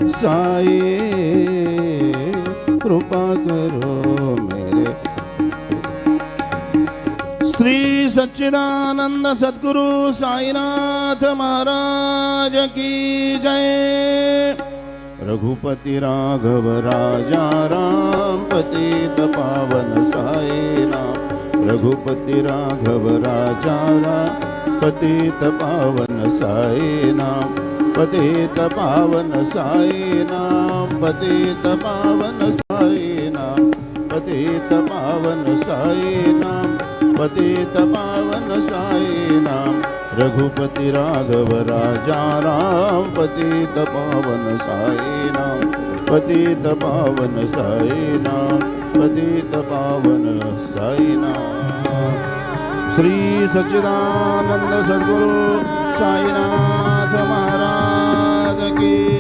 साई कृपा करो मेरे। श्री सच्चिदानंद सद्गुरु साईनाथ महाराज की जय। रघुपति राघव राजा राम पतित पावन साई नाम। रघुपति राघव राजा राम पतित पावन साई नाम। पतित पावन साई नाम। पतित पावन साई नाम। पतित पावन साई नाम। पतित पावन साई नाम। रघुपति राघव राजा राम पतित पावन साई नाम। पतित पावन साई नाम। पतित पावन साई नाम। श्री सच्चिदानंद सद्गुरु साईनाथ महाराज की